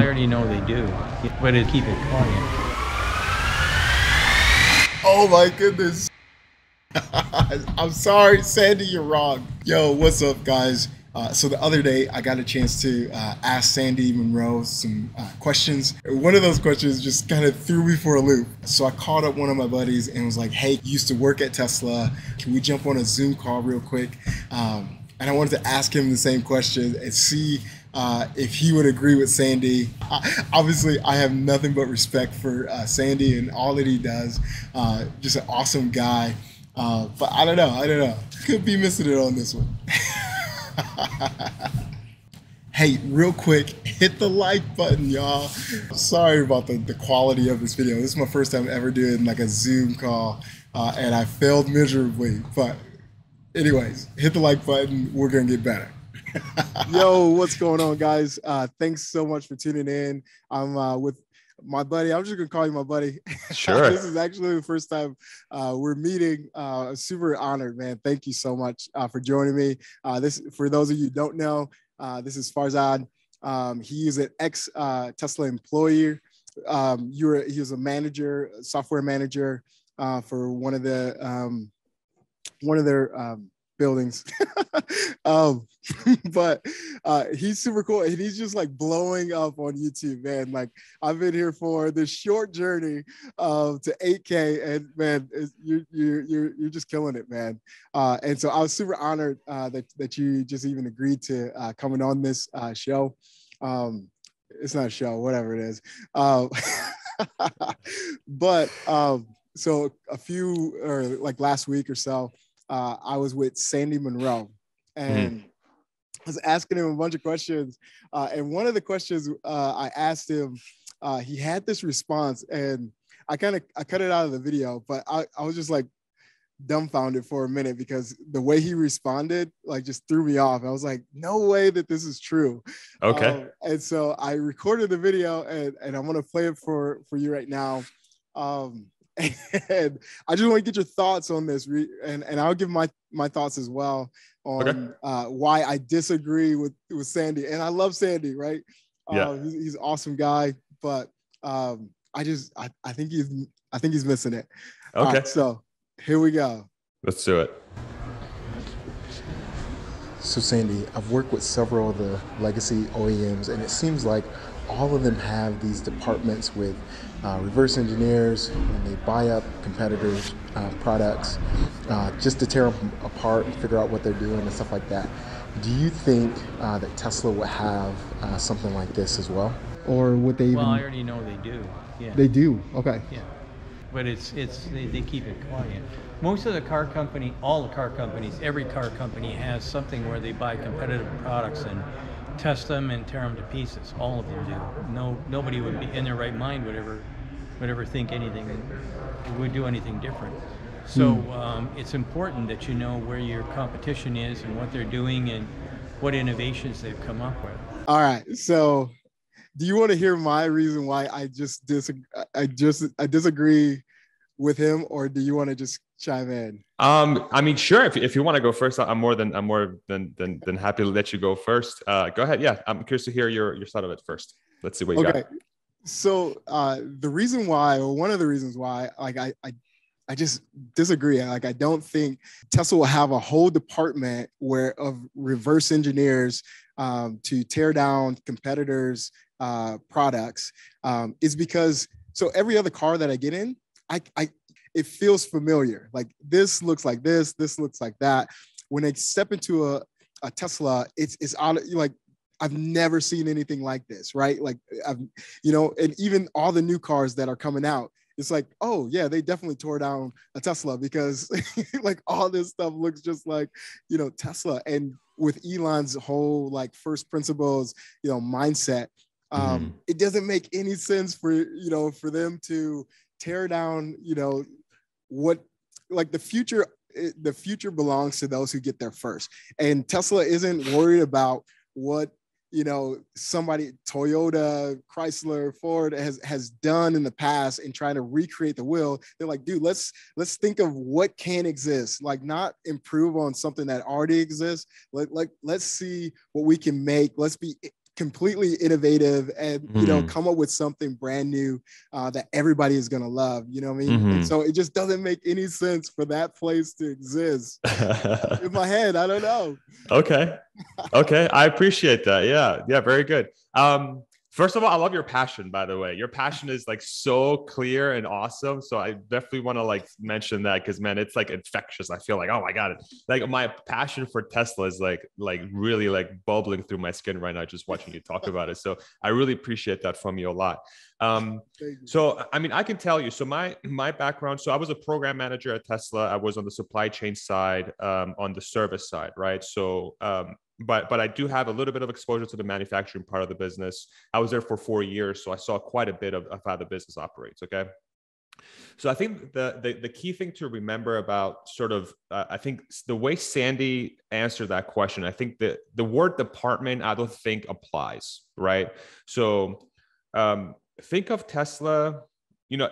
already know they do, but it keep it quiet. Oh my goodness. I'm sorry, Sandy, you're wrong. Yo, what's up, guys? So the other day, I got a chance to ask Sandy Munro some questions. One of those questions just kind of threw me for a loop. So I called up one of my buddies and was like, hey, you used to work at Tesla. Can we jump on a Zoom call real quick? And I wanted to ask him the same question and see if he would agree with Sandy. Obviously, I have nothing but respect for Sandy and all that he does. Just an awesome guy. But I don't know. Could be missing it on this one. Hey, real quick, hit the like button, y'all. Sorry about the quality of this video. This is my first time ever doing like a Zoom call, and I failed miserably. But anyways, hit the like button. We're gonna get better. Yo, what's going on, guys? Thanks so much for tuning in. I'm with my buddy. I'm just gonna call you my buddy. Sure. This is actually the first time we're meeting. Super honored, man. Thank you so much for joining me. This, for those of you who don't know, this is Farzad. He is an ex Tesla employee. He was a manager, software manager for one of their buildings. But he's super cool, and he's just like blowing up on YouTube, man. Like, I've been here for this short journey to 8K, and man, you're just killing it, man. And so I was super honored that you just even agreed to coming on this show. It's not a show, whatever it is. But so like last week or so, I was with Sandy Munro, and I was asking him a bunch of questions. And one of the questions I asked him, he had this response, and I cut it out of the video, but I was just like dumbfounded for a minute because the way he responded like just threw me off. I was like, no way that this is true. Okay. And so I recorded the video, and I'm gonna play it for you right now. And I just want to get your thoughts on this, and I'll give my thoughts as well on why I disagree with Sandy. And I love Sandy, right? Yeah. He's an awesome guy, but I think he's missing it. Okay. All right, so here we go. Let's do it. So Sandy, I've worked with several of the legacy OEMs, and it seems like all of them have these departments with reverse engineers, and they buy up competitors' products just to tear them apart and figure out what they're doing and stuff like that. Do you think that Tesla would have something like this as well? Or would they even? Well, I already know they do. Yeah. They do? Okay. Yeah. But they keep it quiet. Most of the car company, all the car companies, every car company has something where they buy competitive products and test them and tear them to pieces. All of them do. Nobody would be in their right mind would ever think would do anything different. So it's important that you know where your competition is and what they're doing and what innovations they've come up with. All right. So do you want to hear my reason why I disagree with him, or do you want to just chime in? I mean, sure. If you want to go first, I'm more than happy to let you go first. Go ahead. Yeah, I'm curious to hear your side of it first. Let's see what you got. So the reason why, or one of the reasons why, like I just disagree. Like, I don't think Tesla will have a whole department of reverse engineers to tear down competitors' products. Is because so every other car that I get in, it feels familiar. Like, this looks like this looks like that. When they step into a Tesla, it's out, like, I've never seen anything like this, right? Like, and even all the new cars that are coming out, it's like, oh yeah, they definitely tore down a Tesla because like all this stuff looks just like, Tesla. And with Elon's whole like first principles, mindset, it doesn't make any sense for them to tear down, what, like, the future belongs to those who get there first. And Tesla isn't worried about what, somebody, Toyota, Chrysler, Ford has done in the past and trying to recreate the wheel. They're like, dude, let's think of what can exist, like, not improve on something that already exists. Let's see what we can make. Let's be completely innovative and, you know, come up with something brand new that everybody is going to love, you know what I mean? And so it just doesn't make any sense for that place to exist. In my head, I don't know. Okay. I appreciate that. Yeah. Very good. First of all, I love your passion, by the way. Your passion is like so clear and awesome. So I definitely want to like mention that, because man, it's like infectious. I feel like, oh my God, like my passion for Tesla is like really like bubbling through my skin right now, just watching you talk about it. So I really appreciate that from you a lot. So, I mean, I can tell you, so my background, so I was a program manager at Tesla. I was on the supply chain side, on the service side, right? So, but I do have a little bit of exposure to the manufacturing part of the business. I was there for 4 years, so I saw quite a bit of how the business operates. Okay. So I think the key thing to remember about sort of, I think the way Sandy answered that question, I think that the word department, I don't think applies, right? So think of Tesla, you know,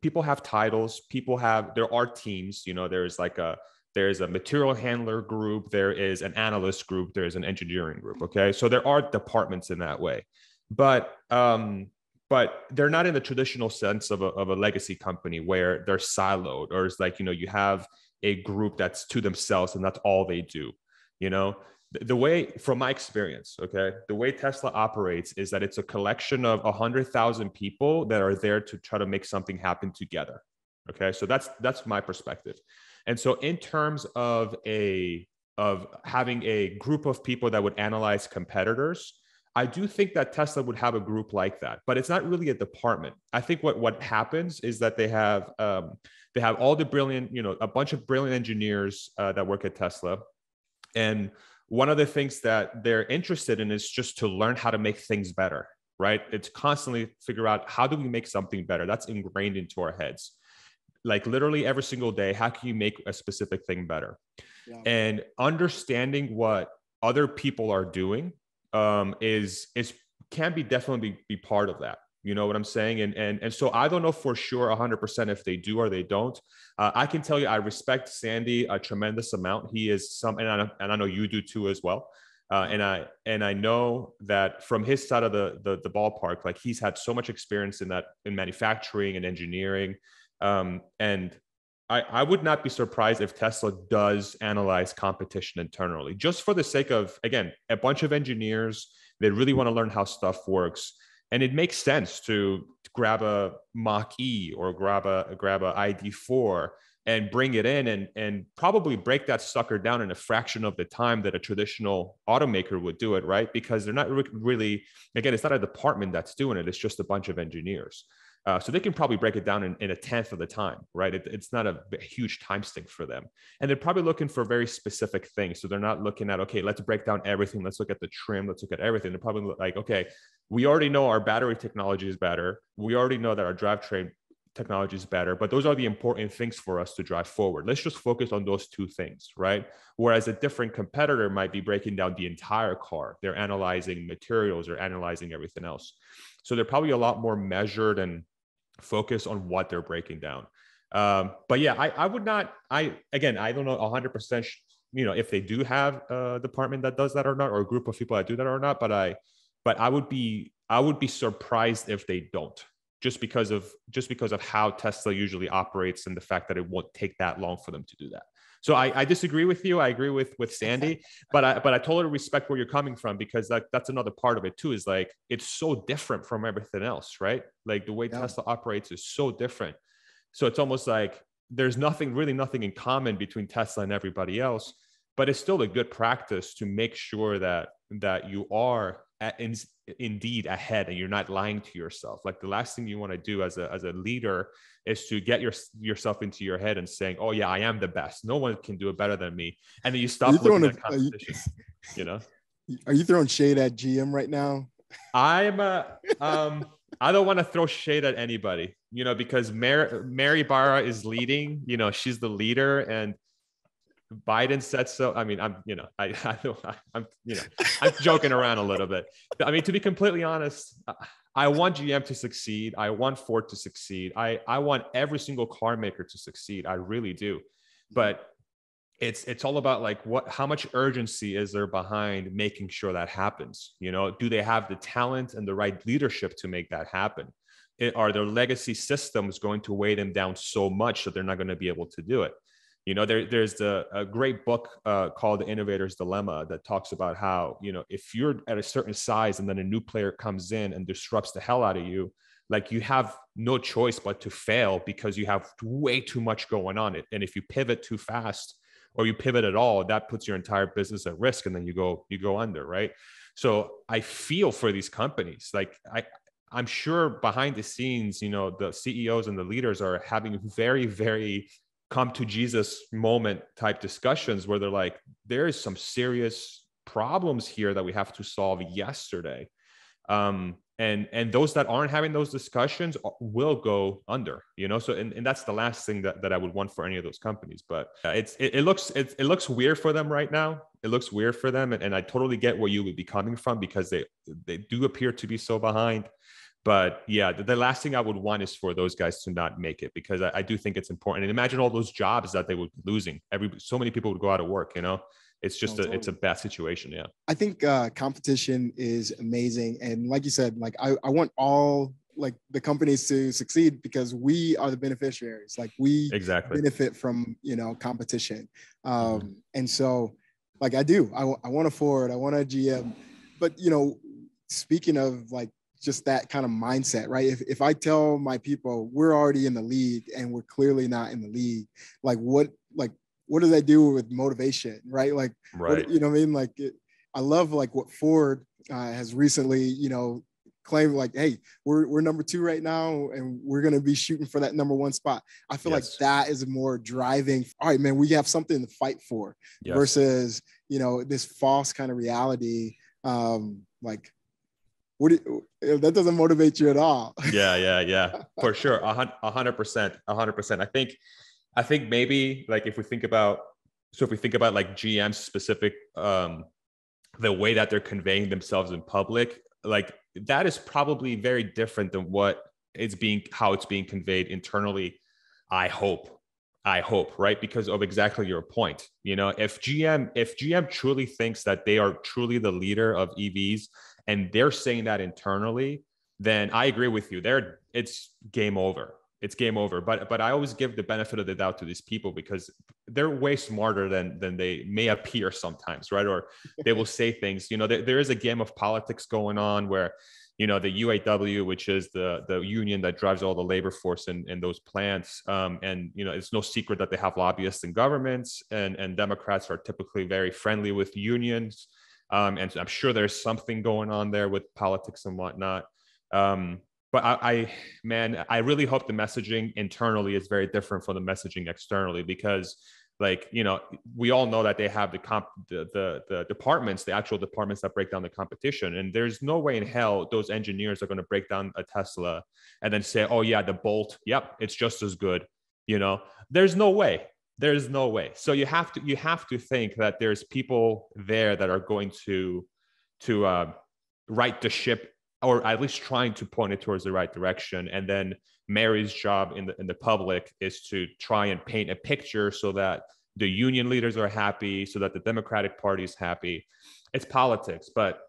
people have titles, there are teams, you know, there's a material handler group, there is an analyst group, there is an engineering group. Okay. So there are departments in that way, but they're not in the traditional sense of a legacy company where they're siloed, or it's like, you know, you have a group that's to themselves and that's all they do, you know. The way, from my experience, okay, the way Tesla operates is that it's a collection of 100,000 people that are there to try to make something happen together. Okay. So that's my perspective. And so in terms of having a group of people that would analyze competitors, I do think that Tesla would have a group like that, but it's not really a department. I think what happens is that they have all the brilliant, you know, a bunch of brilliant engineers that work at Tesla. And one of the things that they're interested in is just to learn how to make things better, right? It's constantly figure out, how do we make something better? That's ingrained into our heads. Like literally every single day, how can you make a specific thing better? Yeah. And understanding what other people are doing can definitely be part of that. You know what I'm saying? And so I don't know for sure 100% if they do or they don't. I can tell you, I respect Sandy a tremendous amount. He is and I know you do too as well. And I know that from his side of the ballpark, like he's had so much experience in manufacturing and engineering. And I would not be surprised if Tesla does analyze competition internally, just for the sake of, again, a bunch of engineers. They really want to learn how stuff works. And it makes sense to grab a Mach-E or grab a ID4 and bring it in and probably break that sucker down in a fraction of the time that a traditional automaker would do it, right? Because they're not really, again, it's not a department that's doing it. It's just a bunch of engineers. So they can probably break it down in a tenth of the time, right? It's not a huge time sink for them. And they're probably looking for very specific things. So they're not looking at, okay, let's break down everything. Let's look at the trim. Let's look at everything. They're probably like, okay, we already know our battery technology is better. We already know that our drivetrain technology is better, but those are the important things for us to drive forward. Let's just focus on those two things, right? Whereas a different competitor might be breaking down the entire car. They're analyzing materials or analyzing everything else. So they're probably a lot more measured and focus on what they're breaking down. But yeah, I would not, I don't know 100%, you know, if they do have a department that does that or not, or a group of people that do that or not, but I would be surprised if they don't, just because of how Tesla usually operates and the fact that it won't take that long for them to do that. So I disagree with you. I agree with Sandy, but I totally respect where you're coming from, because that's another part of it too, is like, it's so different from everything else, right? Like the way Tesla operates is so different. So it's almost like there's nothing in common between Tesla and everybody else, but it's still a good practice to make sure that you are indeed ahead and you're not lying to yourself. Like the last thing you want to do as a leader is to get yourself into your head and saying, oh yeah, I am the best, no one can do it better than me, and then you stop looking at competition. You know, are you throwing shade at GM right now? I don't want to throw shade at anybody, you know, because Mary Barra is leading, you know, she's the leader, and Biden said so. I mean, I'm joking around a little bit. I mean, to be completely honest, I want GM to succeed. I want Ford to succeed. I want every single car maker to succeed. I really do. But it's all about like how much urgency is there behind making sure that happens? You know, do they have the talent and the right leadership to make that happen? Are their legacy systems going to weigh them down so much that they're not going to be able to do it? You know, there's a great book called The Innovator's Dilemma that talks about how, you know, if you're at a certain size and then a new player comes in and disrupts the hell out of you, like you have no choice but to fail because you have way too much going on. And if you pivot too fast or you pivot at all, that puts your entire business at risk, and then you go under, right? So I feel for these companies. Like I'm sure behind the scenes, you know, the CEOs and the leaders are having very, very come to Jesus moment type discussions where they're like, there is some serious problems here that we have to solve yesterday. And those that aren't having those discussions will go under, you know? So, and that's the last thing that I would want for any of those companies, but it looks weird for them right now. It looks weird for them. And I totally get where you would be coming from, because they do appear to be so behind. But yeah, the last thing I would want is for those guys to not make it, because I do think it's important. And imagine all those jobs that they would be losing. So many people would go out of work, you know? It's just it's a bad situation. Yeah. I think competition is amazing. And like you said, like I want all like the companies to succeed, because we are the beneficiaries. Like we benefit from, you know, competition. And so like I want a Ford, I want a GM, but you know, speaking of like just that kind of mindset, right? If I tell my people we're already in the league and we're clearly not in the league, like what does that do with motivation, right? Like, right. You know what I mean? Like, I love like what Ford has recently, you know, claimed like, hey, we're number 2 right now, and we're going to be shooting for that number 1 spot. I feel like that is more driving. All right, man, we have something to fight for versus, you know, this false kind of reality. Like, that doesn't motivate you at all. Yeah. For sure. 100%. I think maybe like if we think about like GM specific, the way that they're conveying themselves in public, like that is probably very different than how it's being conveyed internally. I hope, right? Because of exactly your point. You know, if GM truly thinks that they are truly the leader of EVs and they're saying that internally, then I agree with you. It's game over. It's game over. But I always give the benefit of the doubt to these people, because they're way smarter than they may appear sometimes, right? Or they will say things, you know, there is a game of politics going on where, you know, the UAW, which is the union that drives all the labor force in those plants. And, you know, it's no secret that they have lobbyists in governments, and Democrats are typically very friendly with unions. And I'm sure there's something going on there with politics and whatnot. But I really hope the messaging internally is very different from the messaging externally, because, like, you know, we all know that they have the departments, the actual departments that break down the competition. And there's no way in hell those engineers are going to break down a Tesla and then say, oh yeah, the Bolt, yep, it's just as good. You know, there's no way. There's no way. So you have to think that there's people there that are going to right the ship, or at least trying to point it towards the right direction. And then Mary's job in the public is to try and paint a picture so that the union leaders are happy, so that the Democratic Party is happy. It's politics, but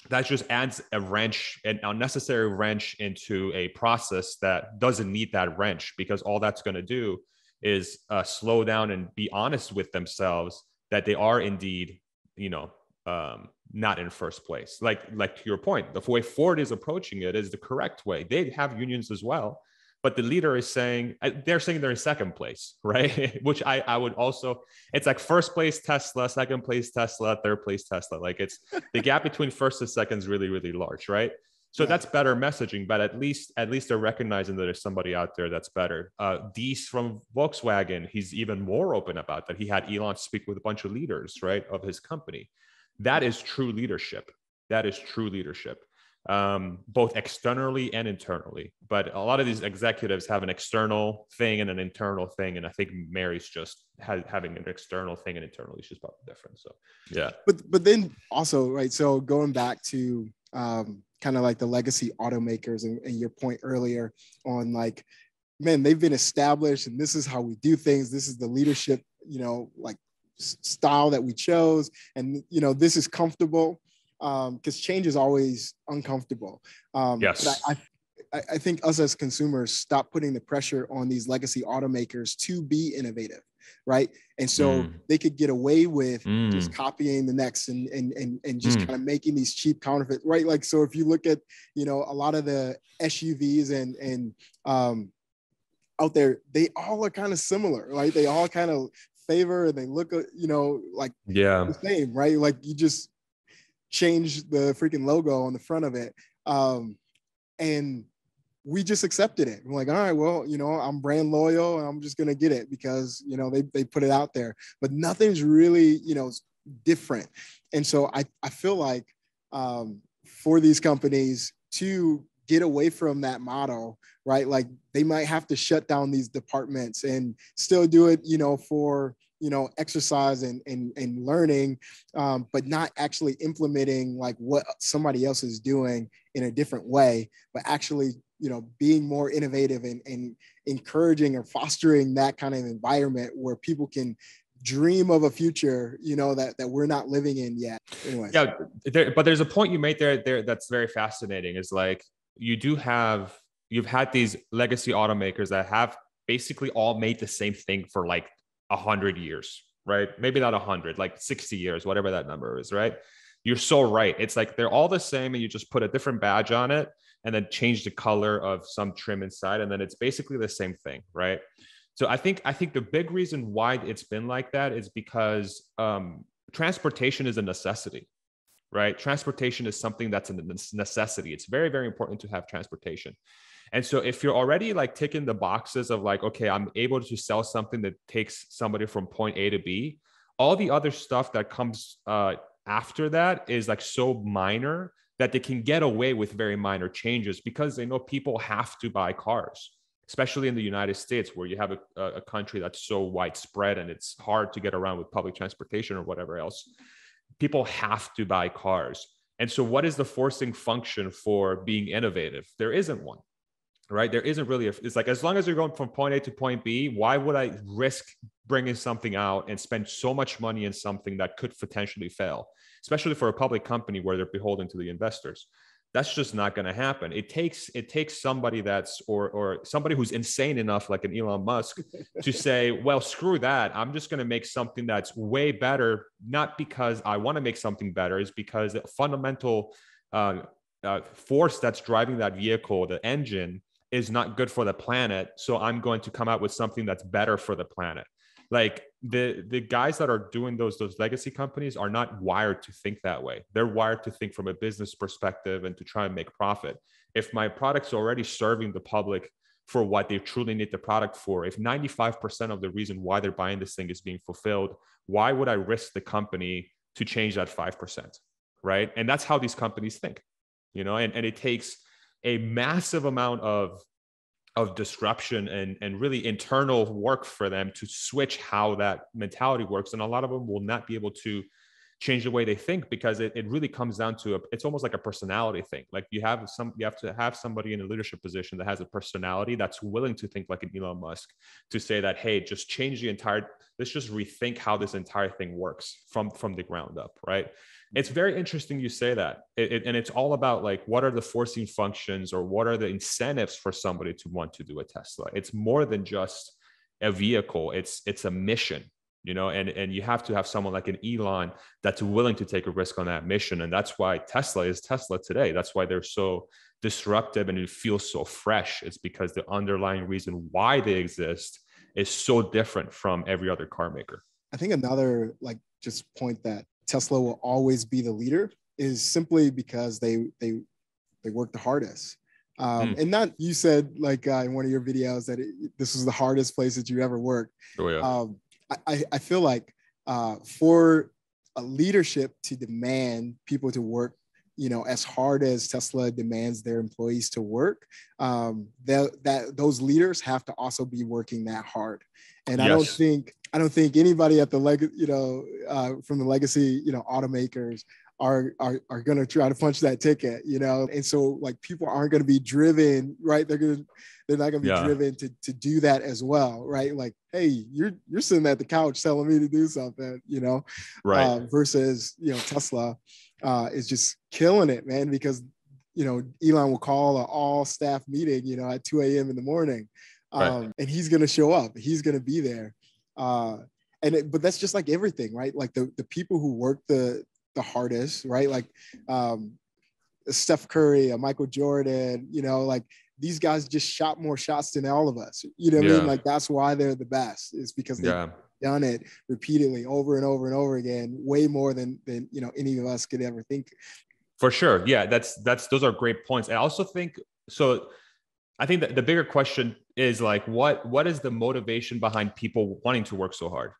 that just adds an unnecessary wrench into a process that doesn't need that wrench, because all that's going to do is slow down and be honest with themselves that they are indeed, you know, not in first place. Like to your point, the way Ford is approaching it is the correct way. They have unions as well, but the leader is saying, they're in second place, right? Which I would also, it's like first place Tesla, second place Tesla, third place Tesla. Like it's the gap between first and second is really, really large, right? So that's better messaging, but at least they're recognizing that there's somebody out there that's better. Dees from Volkswagen, he's even more open about that. He had Elon speak with a bunch of leaders, right, of his company. That is true leadership. Both externally and internally. But a lot of these executives have an external thing and an internal thing. And I think Mary's just having an external thing and internally, she's probably different. So, yeah. But then also, right, so going back to kind of like the legacy automakers and your point earlier on, like, man, they've been established and this is how we do things. This is the leadership, you know, like style that we chose, and this is comfortable, because change is always uncomfortable. Yes. But I think us as consumers stop putting the pressure on these legacy automakers to be innovative, right? And so they could get away with just copying the next and just kind of making these cheap counterfeits, right? Like, so if you look at, a lot of the SUVs and out there, they all are kind of similar, right? They all kind of favor, and they look, like the same, right? Like, you just change the freaking logo on the front of it. And we just accepted it. We're like, all right, well, I'm brand loyal, and I'm just going to get it because, they put it out there, but nothing's really, different. And so I feel like for these companies to get away from that model, right? Like, they might have to shut down these departments and still do it, for, exercise and learning, but not actually implementing like what somebody else is doing in a different way, but actually, being more innovative and encouraging or fostering that kind of environment where people can dream of a future, that we're not living in yet. Anyways. Yeah, but there's a point you made there that's very fascinating. Is like, you've had these legacy automakers that have basically all made the same thing for like 100 years, right? Maybe not 100, like 60 years, whatever that number is, right? You're so right. It's like they're all the same, and you just put a different badge on it and then change the color of some trim inside, and then it's basically the same thing, right? So I think the big reason why it's been like that is because transportation is a necessity, right? Transportation is something that's a necessity. It's very, very important to have transportation. And so if you're already like ticking the boxes of like, okay, I'm able to sell something that takes somebody from point A to B, all the other stuff that comes after that is like so minor that they can get away with very minor changes because they know people have to buy cars, especially in the United States, where you have a country that's so widespread and it's hard to get around with public transportation or whatever else. People have to buy cars. And so what is the forcing function for being innovative? There isn't one, right? There isn't really. It's like, as long as you're going from point A to point B, why would I risk bringing something out and spend so much money in something that could potentially fail, especially for a public company where they're beholden to the investors? That's just not going to happen. It takes somebody that's or somebody who's insane enough, like an Elon Musk, to say, well, screw that. I'm just going to make something that's way better, not because I want to make something better, is because the fundamental force that's driving that vehicle, the engine, is not good for the planet. So I'm going to come out with something that's better for the planet. Like the guys that are doing those legacy companies are not wired to think that way. They're wired to think from a business perspective and to try and make profit. If my product's already serving the public for what they truly need the product for, if 95% of the reason why they're buying this thing is being fulfilled, why would I risk the company to change that 5%? Right? And that's how these companies think, and it takes a massive amount of disruption and really internal work for them to switch how that mentality works. And a lot of them will not be able to change the way they think because it really comes down to it's almost like a personality thing. Like you have to have somebody in a leadership position that has a personality that's willing to think like an Elon Musk, to say that, hey, just change let's just rethink how this entire thing works from the ground up, right? It's very interesting you say that. And it's all about like, what are the forcing functions or what are the incentives for somebody to want to do a Tesla? It's more than just a vehicle. It's a mission, and you have to have someone like an Elon that's willing to take a risk on that mission. And that's why Tesla is Tesla today. That's why they're so disruptive and it feels so fresh. It's because the underlying reason why they exist is so different from every other car maker. I think another just point that Tesla will always be the leader is simply because they work the hardest. And not, you said in one of your videos that this was the hardest place that you ever worked. Oh, yeah. I feel like for a leadership to demand people to work, as hard as Tesla demands their employees to work, that those leaders have to also be working that hard. And yes. I don't think anybody at the from the legacy, automakers are going to try to punch that ticket, you know? And so like people aren't going to be driven, right? They're not going to be driven to do that as well, right? Like, hey, you're sitting at the couch telling me to do something, you know, right. Versus, you know, Tesla is just killing it, man, because, you know, Elon will call an all staff meeting, you know, at 2 a.m. in the morning, and he's going to show up, he's going to be there. But that's just like everything, right? Like the people who work the hardest, right? Like Steph Curry, Michael Jordan, you know, like these guys just shot more shots than all of us. You know what I mean? Like that's why they're the best, is because they've done it repeatedly over and over and over again, way more than you know any of us could ever think. For sure. Yeah, those are great points. I also think so. I think that the bigger question is like, what is the motivation behind people wanting to work so hard?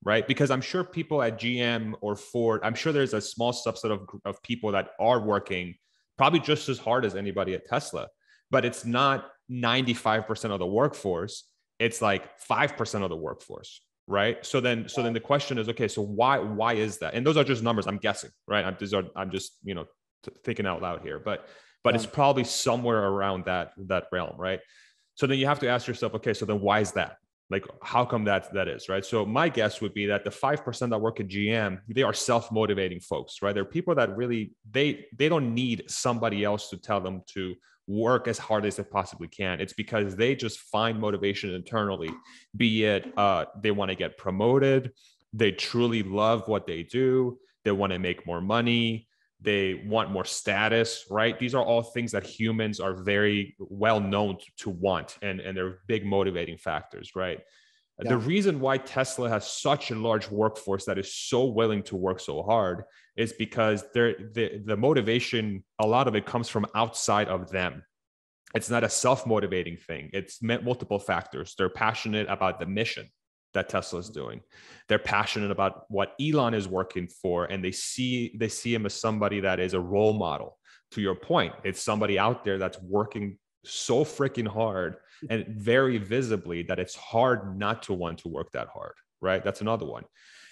Right? Because I'm sure people at GM or Ford, I'm sure there's a small subset of people that are working probably just as hard as anybody at Tesla, but it's not 95% of the workforce. It's like 5% of the workforce, right? So then the question is, okay, so why is that? And those are just numbers, I'm guessing, right? I'm just, you know, thinking out loud here, but it's probably somewhere around that realm, right? So then you have to ask yourself, okay, so then why is that? Like, how come that is, right? So my guess would be that the 5% that work at GM, they are self-motivating folks, right? They're people that really, they don't need somebody else to tell them to work as hard as they possibly can. It's because they just find motivation internally, be it they want to get promoted, they truly love what they do, they want to make more money, they want more status, right? These are all things that humans are very well known to want, and they're big motivating factors, right? Yeah. The reason why Tesla has such a large workforce that is so willing to work so hard is because the motivation, a lot of it comes from outside of them. It's not a self-motivating thing. It's multiple factors. They're passionate about the mission that Tesla is doing. They're passionate about what Elon is working for, and they see him as somebody that is a role model. To your point, it's somebody out there that's working so freaking hard and very visibly that it's hard not to want to work that hard, right? That's another one.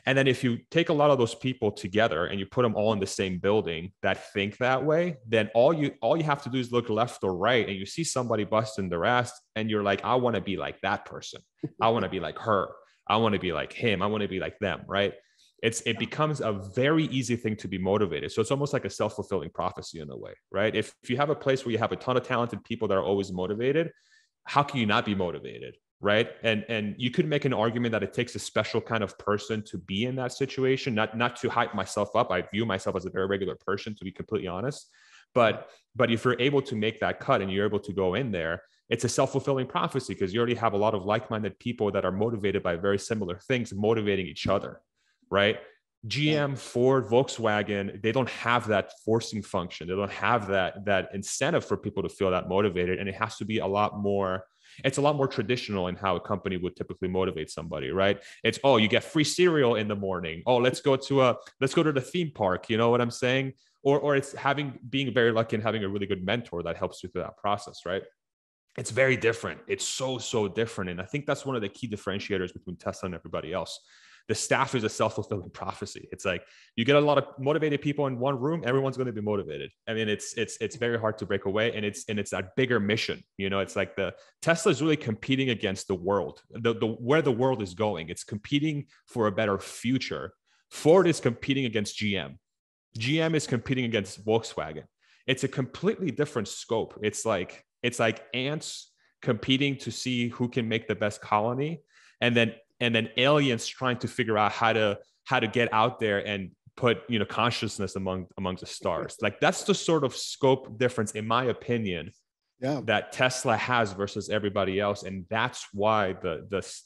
And then if you take a lot of those people together and you put them all in the same building that think that way, then all you have to do is look left or right and you see somebody busting their ass and you're like, I want to be like that person. I want to be like her. I want to be like him. I want to be like them, right? It becomes a very easy thing to be motivated. So it's almost like a self-fulfilling prophecy in a way, right? If you have a place where you have a ton of talented people that are always motivated, how can you not be motivated, right? And you could make an argument that it takes a special kind of person to be in that situation, not to hype myself up. I view myself as a very regular person, to be completely honest. But if you're able to make that cut and you're able to go in there, it's a self-fulfilling prophecy because you already have a lot of like-minded people that are motivated by very similar things, motivating each other, right? GM, Ford, Volkswagen, they don't have that forcing function. They don't have that incentive for people to feel that motivated. And it has to be a lot more traditional in how a company would typically motivate somebody, right? It's, oh, you get free cereal in the morning. Oh, let's go to the theme park. You know what I'm saying? Or it's being very lucky and having a really good mentor that helps you through that process, right? It's very different. It's so different. And I think that's one of the key differentiators between Tesla and everybody else. The staff is a self-fulfilling prophecy. It's like you get a lot of motivated people in one room, everyone's going to be motivated. I mean, it's very hard to break away, and it's that bigger mission. You know, it's like the Tesla is really competing against the world, where the world is going. It's competing for a better future. Ford is competing against GM. GM is competing against Volkswagen. It's a completely different scope. It's like ants competing to see who can make the best colony, and then aliens trying to figure out how to get out there and put, you know, consciousness among the stars. Like that's the sort of scope difference, in my opinion, that Tesla has versus everybody else. And that's why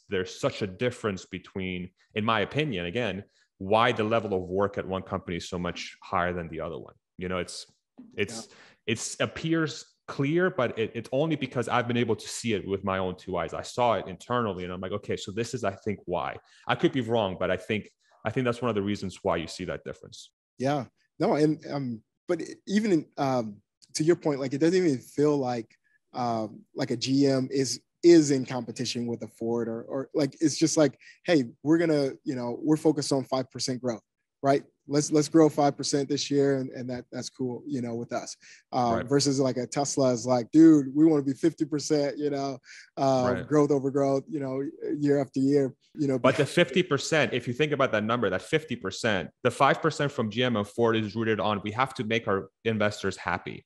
there's such a difference between, in my opinion, again, why the level of work at one company is so much higher than the other one. You know, it appears clear, but it's only because I've been able to see it with my own two eyes. I saw it internally and I'm like, okay, so this is, I think, why. I could be wrong, but I think that's one of the reasons why you see that difference. Yeah. No, and but even to your point, like it doesn't even feel like a GM is in competition with a Ford or like, it's just like, hey, we're focused on 5% growth, right? let's grow 5% this year, and that's cool, you know, with us. Right. Versus like a Tesla is like, dude, we want to be 50%, you know, Right. growth over growth, you know, year after year, you know. But the 50%, if you think about that number, that 50%, the 5% from GM and Ford is rooted on we have to make our investors happy.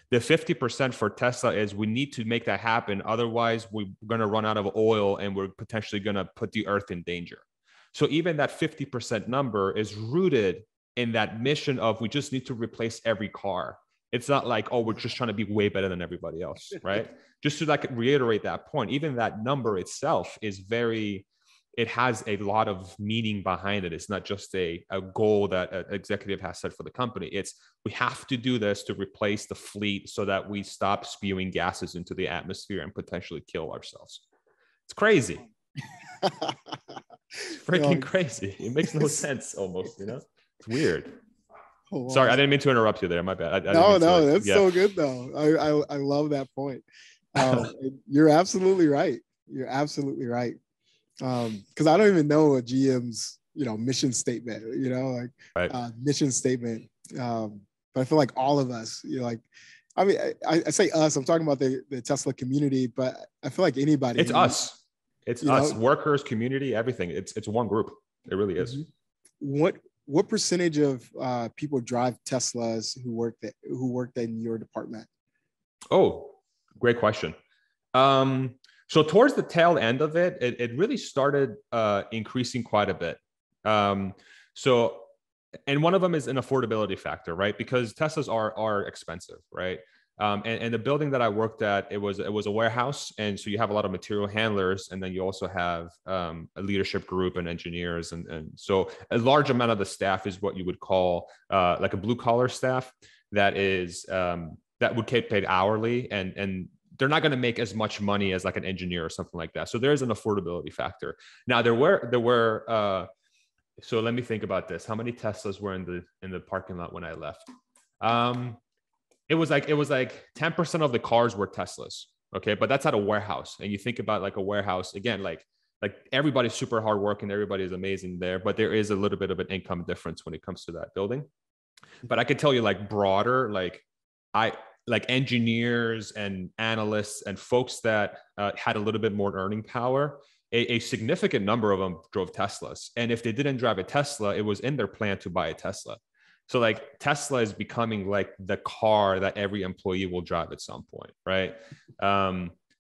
The 50% for Tesla is we need to make that happen. Otherwise, we're going to run out of oil and we're potentially going to put the earth in danger. So even that 50% number is rooted in that mission of we just need to replace every car. It's not like, oh, we're just trying to be way better than everybody else, right? Just to like reiterate that point, even that number itself is very, it has a lot of meaning behind it. It's not just a goal that an executive has set for the company. It's we have to do this to replace the fleet so that we stop spewing gases into the atmosphere and potentially kill ourselves. It's crazy. It's freaking crazy. It makes no sense almost, you know? It's weird. Oh, wow. Sorry, I didn't mean to interrupt you there. My bad. No, that's so good though. I love that point. You're absolutely right. You're absolutely right. Because I don't even know a GM's, you know, mission statement, you know, like mission statement. But I feel like all of us, you know, like, I mean, I say us, I'm talking about the Tesla community, but I feel like anybody. It's us. It's us, know, workers, community, everything. It's one group. It really is. What percentage of people drive Teslas who work in your department? Oh, great question. So towards the tail end of it, it really started increasing quite a bit. And one of them is an affordability factor, right? Because Teslas are expensive, right? And the building that I worked at, it was a warehouse, and so you have a lot of material handlers, and then you also have a leadership group and engineers, and so a large amount of the staff is what you would call like a blue collar staff that is that would get paid hourly, and they're not going to make as much money as like an engineer or something like that. So there's an affordability factor. Now there were so let me think about this. How many Teslas were in the parking lot when I left? It was like 10% of the cars were Teslas. Okay. But that's at a warehouse. And you think about like a warehouse again, like everybody's super hardworking. Everybody is amazing there, but there is a little bit of an income difference when it comes to that building. But I could tell you like broader, like engineers and analysts and folks that had a little bit more earning power, a significant number of them drove Teslas. And if they didn't drive a Tesla, it was in their plan to buy a Tesla. So like Tesla is becoming like the car that every employee will drive at some point, right?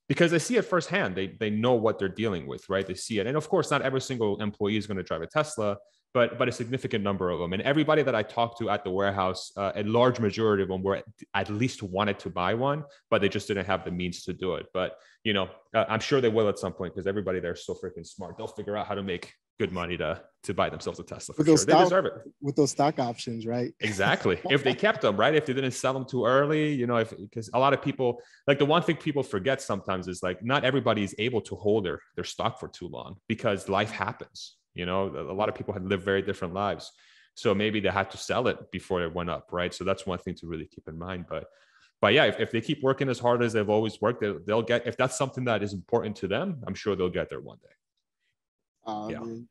Because they see it firsthand. They know what they're dealing with, right? They see it. And of course, not every single employee is going to drive a Tesla, but a significant number of them. And everybody that I talked to at the warehouse, a large majority of them were at least wanted to buy one, but they just didn't have the means to do it. But, you know, I'm sure they will at some point because everybody there is so freaking smart. They'll figure out how to make good money to buy themselves a Tesla for sure. They deserve it. With those stock options, right? Exactly. If they kept them, right? If they didn't sell them too early, you know, because a lot of people, like the one thing people forget sometimes is like not everybody is able to hold their stock for too long because life happens. You know, a lot of people had lived very different lives. So maybe they had to sell it before it went up, right? So that's one thing to really keep in mind. But yeah, if they keep working as hard as they've always worked, they'll get, if that's something that is important to them, I'm sure they'll get there one day. Yeah. Man.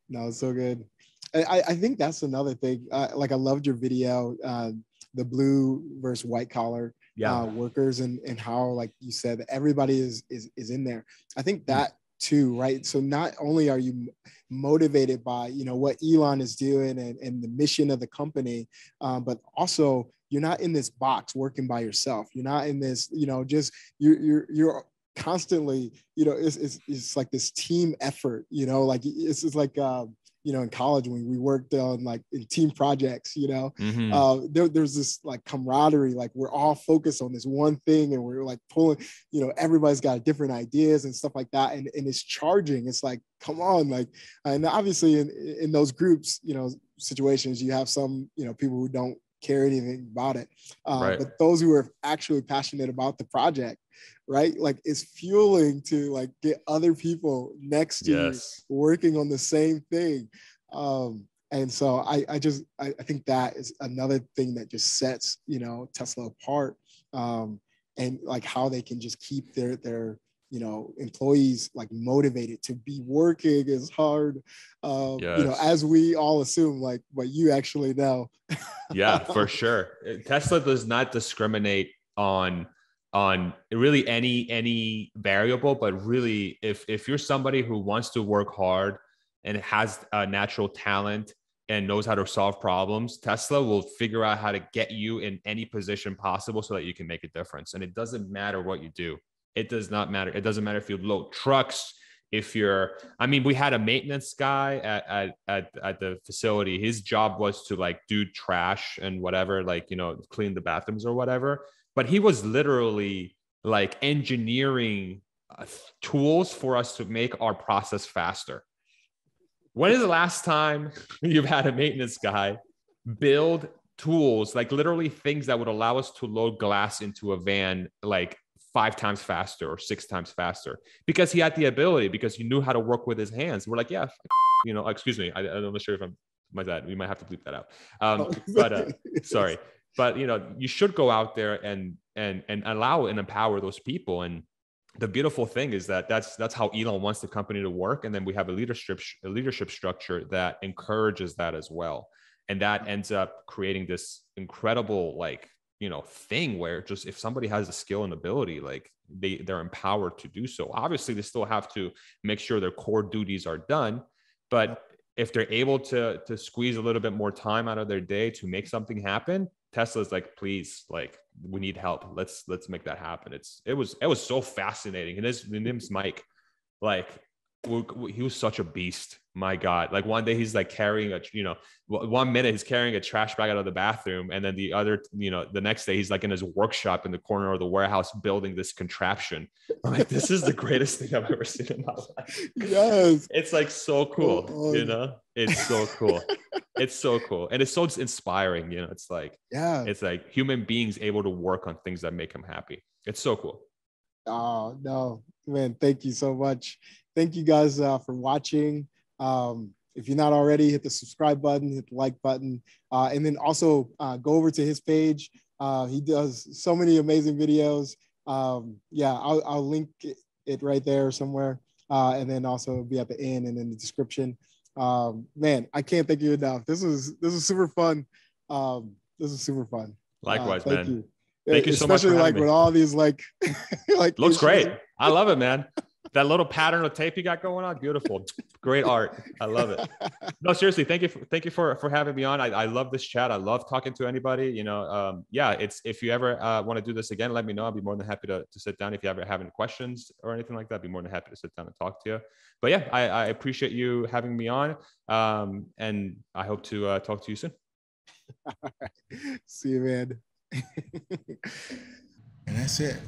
No, it's so good. I think that's another thing. Like I loved your video, the blue versus white collar workers and how, like you said, everybody is in there. I think that too, right? So not only are you motivated by, you know, what Elon is doing and the mission of the company, but also you're not in this box working by yourself. You're not in this, you know, just you're constantly, you know, it's like this team effort, you know, like it's like, you know, in college when we worked on like in team projects, you know, there's this like camaraderie, like we're all focused on this one thing and we're like pulling, you know, everybody's got different ideas and stuff like that. And it's charging. It's like, come on, like, and obviously in those groups, you know, situations, you have some, you know, people who don't care anything about it. Right. But those who are actually passionate about the project, right? Like it's fueling to like get other people next to you working on the same thing. And so I think that is another thing that just sets, you know, Tesla apart, and like how they can just keep their you know, employees like motivated to be working as hard, you know, as we all assume, like what you actually know. Yeah, for sure. Tesla does not discriminate on really any variable, but really if you're somebody who wants to work hard and has a natural talent and knows how to solve problems, Tesla will figure out how to get you in any position possible so that you can make a difference. And it doesn't matter what you do. It does not matter. It doesn't matter if you load trucks, if you're, I mean, we had a maintenance guy at the facility. His job was to like do trash and whatever, like, you know, clean the bathrooms or whatever. But he was literally like engineering tools for us to make our process faster. When is the last time you've had a maintenance guy build tools, like literally things that would allow us to load glass into a van like 5 times faster or 6 times faster? Because he had the ability, because he knew how to work with his hands. We're like, yeah, you know, excuse me. I'm not sure if I'm my dad. We might have to bleep that out. Sorry. But, you know, you should go out there and allow and empower those people. And the beautiful thing is that that's how Elon wants the company to work. And then we have a leadership structure that encourages that as well. And that ends up creating this incredible, like, you know, thing where just if somebody has a skill and ability, like they're empowered to do so. Obviously, they still have to make sure their core duties are done. But if they're able to squeeze a little bit more time out of their day to make something happen, Tesla's like, please, like, we need help. Let's make that happen. It was so fascinating. And his name's Mike. Like, he was such a beast. My God. Like one day he's like carrying one minute he's carrying a trash bag out of the bathroom. And then the next day he's like in his workshop in the corner of the warehouse building this contraption. I'm like, this is the greatest thing I've ever seen in my life. Yes. It's like so cool, you know? It's so cool. It's so cool. And it's so inspiring, you know? It's like, it's like human beings able to work on things that make them happy. It's so cool. Oh, no, man. Thank you so much. Thank you guys for watching. If you're not already, hit the subscribe button, hit the like button, and then also go over to his page. He does so many amazing videos. I'll link it right there somewhere, and then also be at the end and in the description. Man, I can't thank you enough. This is super fun. This is super fun. Likewise, thank man. You. Thank you so much. Especially like with all these like looks issues. Great. I love it, man. That little pattern of tape you got going on, beautiful. Great art. I love it. No, seriously, thank you for having me on. I love this chat. I love talking to anybody. You know, if you ever want to do this again, let me know. I'll be more than happy to sit down. If you ever have any questions or anything like that, I'd be more than happy to sit down and talk to you. But yeah, I appreciate you having me on. And I hope to talk to you soon. All right. See you, man. And that's it.